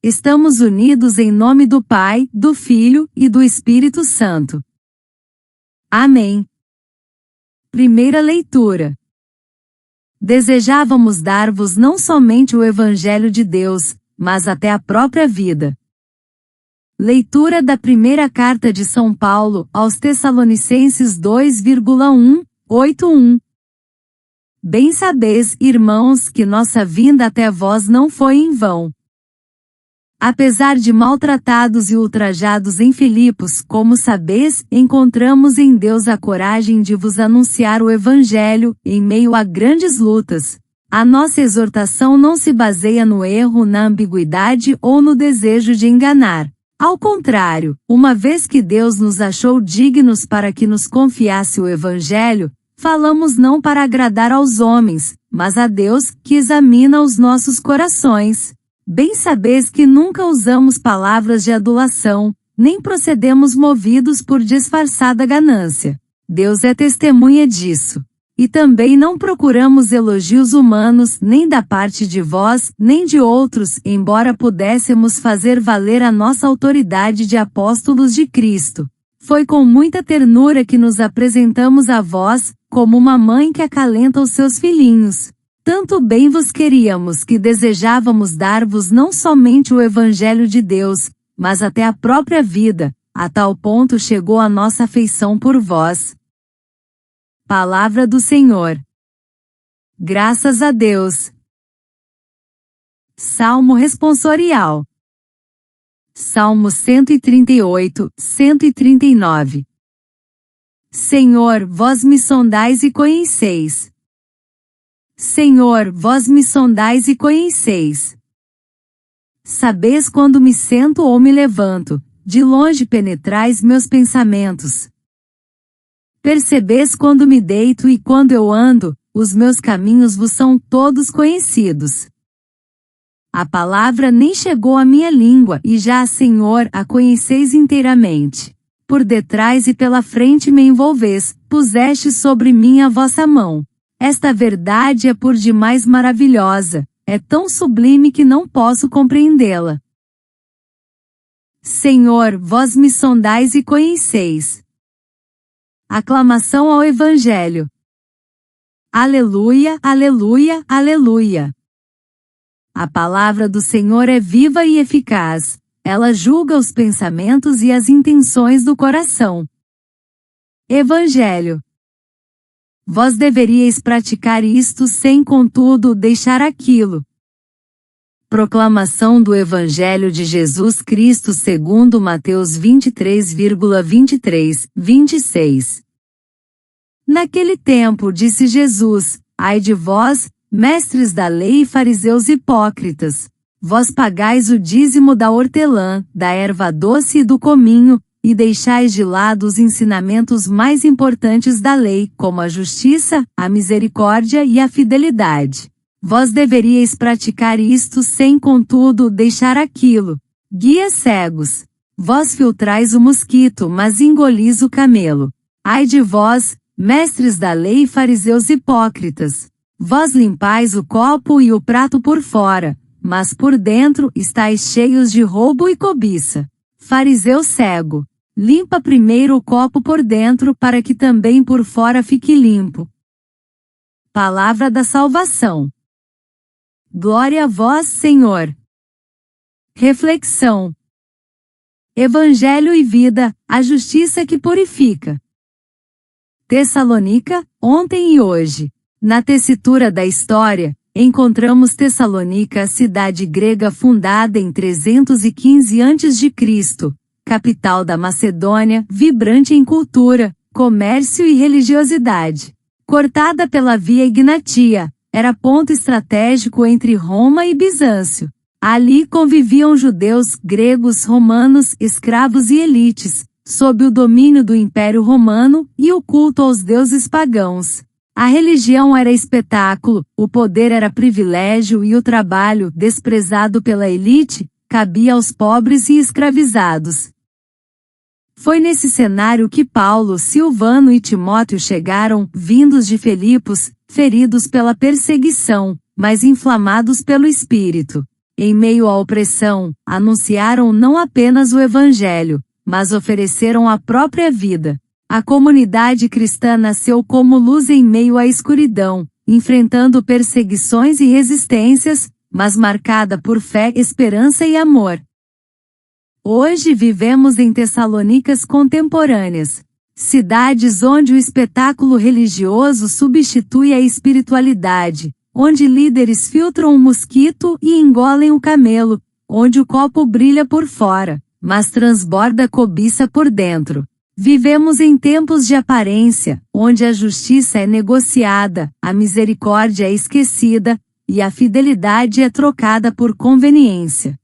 Estamos unidos em nome do Pai, do Filho e do Espírito Santo. Amém. Primeira leitura. Desejávamos dar-vos não somente o Evangelho de Deus, mas até a própria vida. Leitura da primeira carta de São Paulo aos Tessalonicenses 2,1:8:1. Bem sabeis, irmãos, que nossa vinda até vós não foi em vão. Apesar de maltratados e ultrajados em Filipos, como sabeis, encontramos em Deus a coragem de vos anunciar o Evangelho, em meio a grandes lutas. A nossa exortação não se baseia no erro, na ambiguidade ou no desejo de enganar. Ao contrário, uma vez que Deus nos achou dignos para que nos confiasse o Evangelho, falamos não para agradar aos homens, mas a Deus, que examina os nossos corações. Bem sabeis que nunca usamos palavras de adulação, nem procedemos movidos por disfarçada ganância. Deus é testemunha disso. E também não procuramos elogios humanos, nem da parte de vós, nem de outros, embora pudéssemos fazer valer a nossa autoridade de apóstolos de Cristo. Foi com muita ternura que nos apresentamos a vós, como uma mãe que acalenta os seus filhinhos. Tanto bem vos queríamos que desejávamos dar-vos não somente o Evangelho de Deus, mas até a própria vida, a tal ponto chegou a nossa afeição por vós. Palavra do Senhor. Graças a Deus. Salmo responsorial. Salmo 138, 139. Senhor, vós me sondais e conheceis. Senhor, vós me sondais e conheceis. Sabeis quando me sento ou me levanto, de longe penetrais meus pensamentos. Percebeis quando me deito e quando eu ando, os meus caminhos vos são todos conhecidos. A palavra nem chegou à minha língua e já, Senhor, a conheceis inteiramente. Por detrás e pela frente me envolveis, puseste sobre mim a vossa mão. Esta verdade é por demais maravilhosa, é tão sublime que não posso compreendê-la. Senhor, vós me sondais e conheceis. Aclamação ao Evangelho. Aleluia, aleluia, aleluia. A palavra do Senhor é viva e eficaz, ela julga os pensamentos e as intenções do coração. Evangelho. Vós deveríeis praticar isto sem, contudo, deixar aquilo. Proclamação do Evangelho de Jesus Cristo segundo Mateus 23,23, 26. Naquele tempo disse Jesus: Ai de vós, mestres da lei e fariseus hipócritas! Vós pagais o dízimo da hortelã, da erva doce e do cominho, e deixais de lado os ensinamentos mais importantes da lei, como a justiça, a misericórdia e a fidelidade. Vós deveríeis praticar isto sem, contudo, deixar aquilo. Guias cegos! Vós filtrais o mosquito, mas engolis o camelo. Ai de vós, mestres da lei e fariseus hipócritas! Vós limpais o copo e o prato por fora, mas por dentro estáis cheios de roubo e cobiça. Fariseu cego! Limpa primeiro o copo por dentro para que também por fora fique limpo. Palavra da salvação. Glória a vós, Senhor. Reflexão. Evangelho e vida, a justiça que purifica. Tessalônica, ontem e hoje. Na tessitura da história, encontramos Tessalônica, cidade grega fundada em 315 a.C., capital da Macedônia, vibrante em cultura, comércio e religiosidade. Cortada pela Via Egnatia, era ponto estratégico entre Roma e Bizâncio. Ali conviviam judeus, gregos, romanos, escravos e elites, sob o domínio do Império Romano e o culto aos deuses pagãos. A religião era espetáculo, o poder era privilégio e o trabalho, desprezado pela elite, cabia aos pobres e escravizados. Foi nesse cenário que Paulo, Silvano e Timóteo chegaram, vindos de Filipos, feridos pela perseguição, mas inflamados pelo Espírito. Em meio à opressão, anunciaram não apenas o Evangelho, mas ofereceram a própria vida. A comunidade cristã nasceu como luz em meio à escuridão, enfrentando perseguições e resistências, mas marcada por fé, esperança e amor. Hoje vivemos em Tessalônicas contemporâneas, cidades onde o espetáculo religioso substitui a espiritualidade, onde líderes filtram o mosquito e engolem o camelo, onde o copo brilha por fora, mas transborda cobiça por dentro. Vivemos em tempos de aparência, onde a justiça é negociada, a misericórdia é esquecida, e a fidelidade é trocada por conveniência.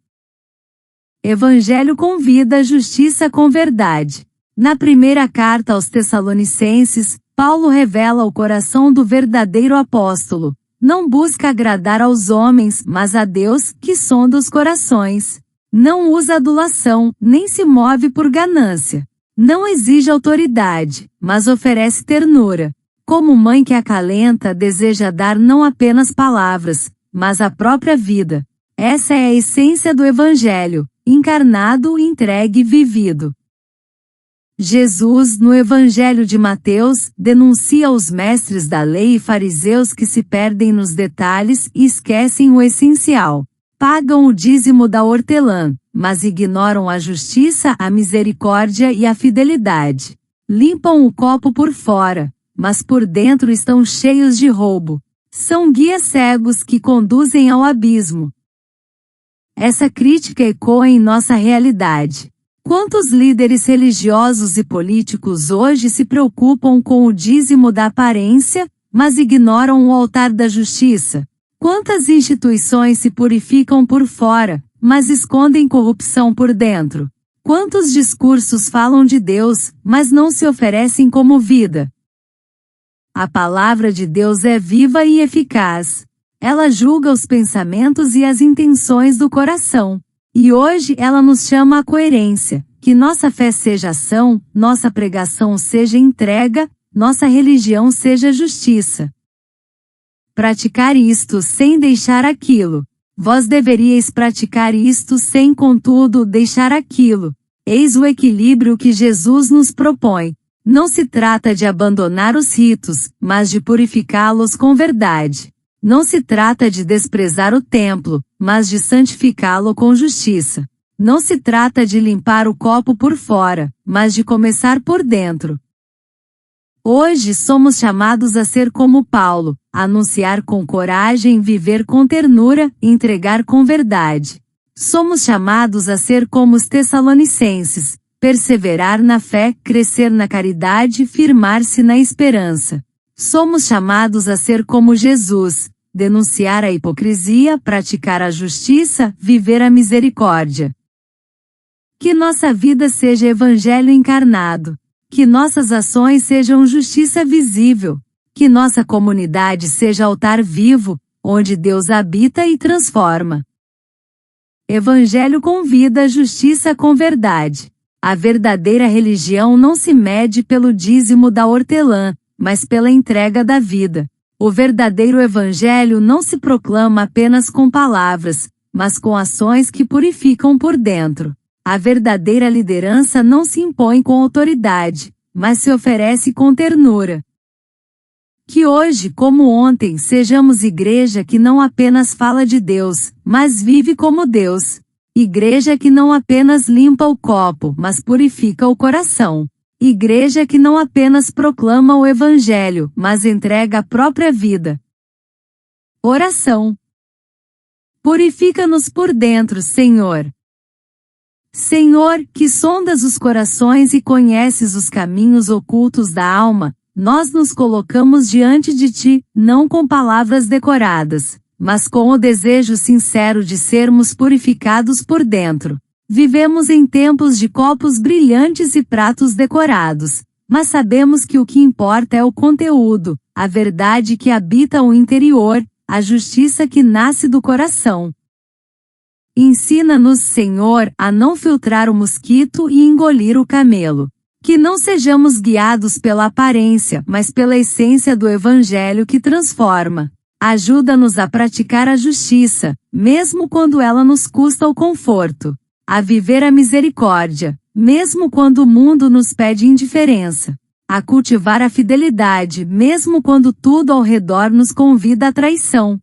Evangelho convida a justiça com verdade. Na primeira carta aos Tessalonicenses, Paulo revela o coração do verdadeiro apóstolo. Não busca agradar aos homens, mas a Deus, que sonda os corações. Não usa adulação, nem se move por ganância. Não exige autoridade, mas oferece ternura. Como mãe que acalenta, deseja dar não apenas palavras, mas a própria vida. Essa é a essência do Evangelho, encarnado, entregue e vivido. Jesus, no Evangelho de Mateus, denuncia os mestres da lei e fariseus que se perdem nos detalhes e esquecem o essencial. Pagam o dízimo da hortelã, mas ignoram a justiça, a misericórdia e a fidelidade. Limpam o copo por fora, mas por dentro estão cheios de roubo. São guias cegos que conduzem ao abismo. Essa crítica ecoa em nossa realidade. Quantos líderes religiosos e políticos hoje se preocupam com o dízimo da aparência, mas ignoram o altar da justiça? Quantas instituições se purificam por fora, mas escondem corrupção por dentro? Quantos discursos falam de Deus, mas não se oferecem como vida? A palavra de Deus é viva e eficaz. Ela julga os pensamentos e as intenções do coração. E hoje ela nos chama à coerência, que nossa fé seja ação, nossa pregação seja entrega, nossa religião seja justiça. Praticar isto sem deixar aquilo. Vós deveríeis praticar isto sem, contudo, deixar aquilo. Eis o equilíbrio que Jesus nos propõe. Não se trata de abandonar os ritos, mas de purificá-los com verdade. Não se trata de desprezar o templo, mas de santificá-lo com justiça. Não se trata de limpar o copo por fora, mas de começar por dentro. Hoje somos chamados a ser como Paulo, anunciar com coragem, viver com ternura, entregar com verdade. Somos chamados a ser como os Tessalonicenses, perseverar na fé, crescer na caridade, firmar-se na esperança. Somos chamados a ser como Jesus, denunciar a hipocrisia, praticar a justiça, viver a misericórdia. Que nossa vida seja evangelho encarnado. Que nossas ações sejam justiça visível. Que nossa comunidade seja altar vivo, onde Deus habita e transforma. Evangelho convida a justiça com verdade. A verdadeira religião não se mede pelo dízimo da hortelã, mas pela entrega da vida. O verdadeiro evangelho não se proclama apenas com palavras, mas com ações que purificam por dentro. A verdadeira liderança não se impõe com autoridade, mas se oferece com ternura. Que hoje, como ontem, sejamos igreja que não apenas fala de Deus, mas vive como Deus. Igreja que não apenas limpa o copo, mas purifica o coração. Igreja que não apenas proclama o Evangelho, mas entrega a própria vida. Oração. Purifica-nos por dentro, Senhor. Senhor, que sondas os corações e conheces os caminhos ocultos da alma, nós nos colocamos diante de Ti, não com palavras decoradas, mas com o desejo sincero de sermos purificados por dentro. Vivemos em tempos de copos brilhantes e pratos decorados, mas sabemos que o que importa é o conteúdo, a verdade que habita o interior, a justiça que nasce do coração. Ensina-nos, Senhor, a não filtrar o mosquito e engolir o camelo. Que não sejamos guiados pela aparência, mas pela essência do Evangelho que transforma. Ajuda-nos a praticar a justiça, mesmo quando ela nos custa o conforto. A viver a misericórdia, mesmo quando o mundo nos pede indiferença. A cultivar a fidelidade, mesmo quando tudo ao redor nos convida à traição.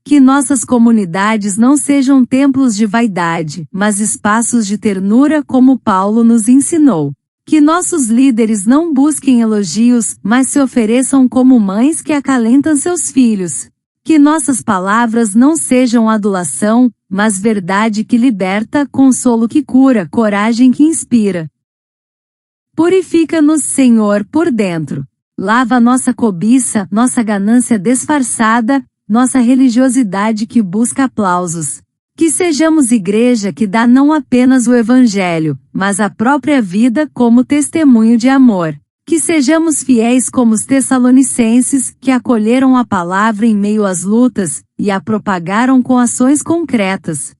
Que nossas comunidades não sejam templos de vaidade, mas espaços de ternura como Paulo nos ensinou. Que nossos líderes não busquem elogios, mas se ofereçam como mães que acalentam seus filhos. Que nossas palavras não sejam adulação, mas verdade que liberta, consolo que cura, coragem que inspira. Purifica-nos, Senhor, por dentro. Lava nossa cobiça, nossa ganância disfarçada, nossa religiosidade que busca aplausos. Que sejamos igreja que dá não apenas o Evangelho, mas a própria vida como testemunho de amor. Que sejamos fiéis como os Tessalonicenses, que acolheram a palavra em meio às lutas, e a propagaram com ações concretas.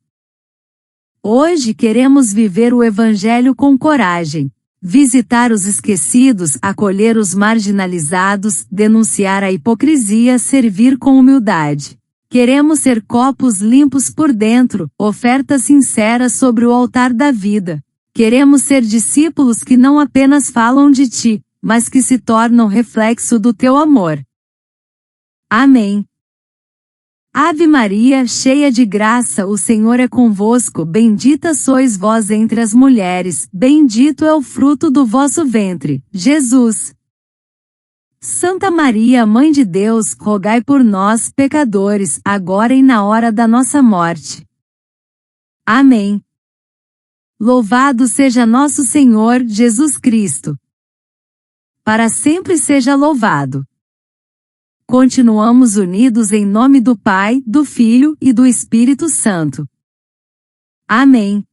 Hoje queremos viver o Evangelho com coragem. Visitar os esquecidos, acolher os marginalizados, denunciar a hipocrisia, servir com humildade. Queremos ser copos limpos por dentro, oferta sincera sobre o altar da vida. Queremos ser discípulos que não apenas falam de ti, mas que se tornam reflexo do teu amor. Amém. Ave Maria, cheia de graça, o Senhor é convosco, bendita sois vós entre as mulheres, bendito é o fruto do vosso ventre, Jesus. Santa Maria, Mãe de Deus, rogai por nós, pecadores, agora e na hora da nossa morte. Amém. Louvado seja nosso Senhor, Jesus Cristo. Para sempre seja louvado. Continuamos unidos em nome do Pai, do Filho e do Espírito Santo. Amém.